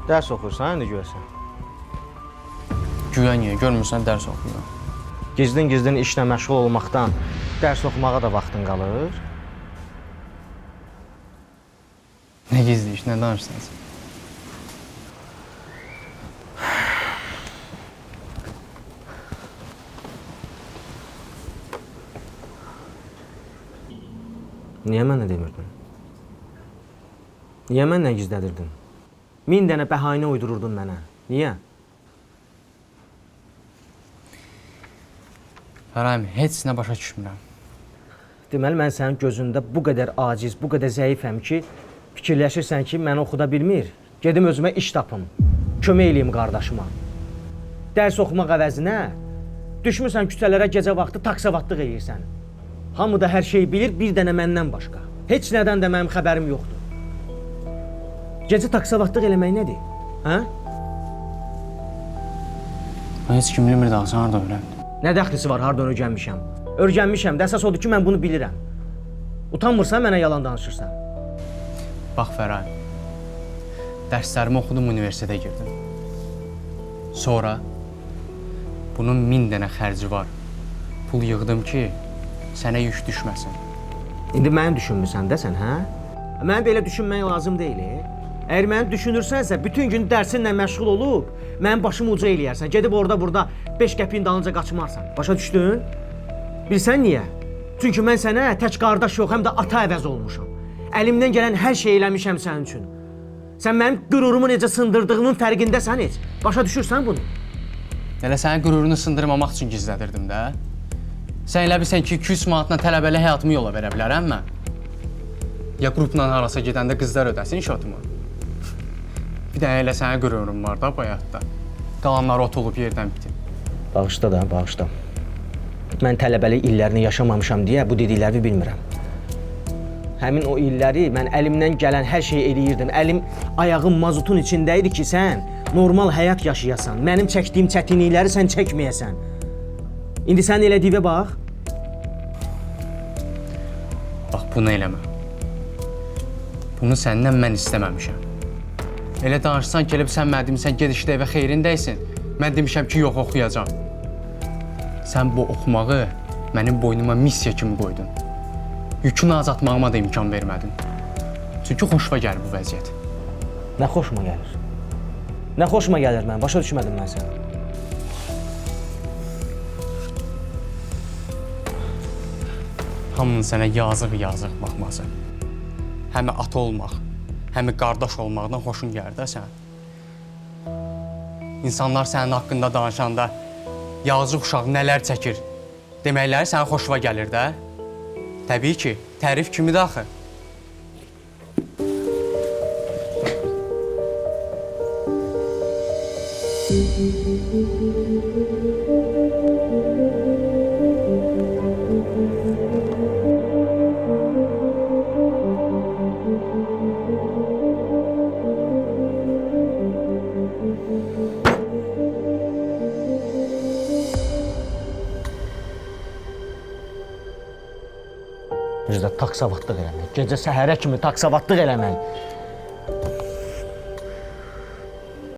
Dərs oxursan, indi görsən. Güya niyə görmürsən dərs oxuyuram? Gizlin işlə məşğul olmaqdan dərs oxumağa da vaxtın qalır. Nə gizli iş, nə danışsan sən? Niyə mənə demirdin? Niyə məndən gizlədirdin? 1000 dənə bəhanə uydururdun mənə. Niyə? Fərahim, heç nə başa düşmürəm. Deməli, mən sənin gözündə bu qədər aciz, bu qədər zəifəm ki, fikirləşirsən ki, məni oxuda bilmir. Gedim özümə iş tapım, kömək eləyim qardaşıma. Dərs oxumaq əvəzinə düşmüsən küçələrə gecə vaxtı taksavatlıq eləyirsən. Hamı da hər şeyi bilir, bir dənə məndən başqa. Heç nədən də mənim xəbərim yoxdur. Gecə taksavatlıq eləmək nədir? Hə? Heç kim bilmir daha, sən harada öyrəndin? Nə dəxlisi var, hardan öyrənmişəm? Öyrənmişəm, də əsas odur ki, mən bunu bilirəm. Utanmırsan, mənə yalan danışırsan. Bax Fərahim, dərslərimi oxudum, universitetə girdim. Sonra bunun 1000 dənə xərci var. Pul yığdım ki, sənə yük düşməsin. İndi məni düşünmürsən də sən, hə? Mənə belə düşünmək lazım deyil. Əgər məni düşünürsənsə, bütün gün dərsinlə məşğul olub, mənim başımı uca eləyərsən. Gedib orada-burada 5 qəpiyin dalınca qaçmarsan. Başa düşdün? Bilsən niyə? Çünki mən sənə tək qardaş yox, həm də ata əvəz olmuşam. Əlimdən gələn hər şey eləmişəm sənin üçün. Sən mənim qürurumu necə sındırdığımın fərqindəsən heç. Başa düşürsən bunu? Elə sənin qürurunu sındırmamaq üçün gizlədirdim də. Sən elə bilsən ki, 200 manatla tələbəli həyatımı yola verə bilərəm mən? Ya qrupla harasa gedəndə qızlar ödəsin şotumu? Bir dənə elə sənin qürurun var da bu həyatda. Qalanlar ot olub yerdən bitib. Bağışla da, bağışla. Mən tələbəlik illərini yaşamamışam deyə bu dediklərini bilmirəm. Həmin o illəri mən əlimdən gələn hər şeyi eləyirdim. Əlim, ayağım mazutun içində idi ki, sən normal həyat yaşayasan. Mənim çəkdiyim çətinlikləri sən çəkməyəsən. İndi sən elədiyinə bax. Bax, bunu eləmə. Bunu səndən mən istəməmişəm. Elə danışsan ki, sən mənə demisən, ged işdə evə xeyrindəysin. Mən demişəm ki, yox, oxuyacam. Sən bu oxumağı mənim boynuma missiya kimi qoydun. Yükünü azaltmağıma da imkan vermədin. Çünki xoşuma gəlir bu vəziyyət. Nə xoşuma gəlir? Nə xoşuma gəlir mən? Başa düşmədim mən səni. Hamının sənə yazıq baxması. Həmi ata olmaq, həmi qardaş olmaqdan xoşun gəlir də sən. İnsanlar sənin haqqında danışanda yazıq uşaq nələr çəkir deməkləri sənə xoşuna gəlir də. Təbii ki, tərif kimidir axı. Bizdə taksavatlıq eləmək, gecə səhərə kimi taksavatlıq eləmək.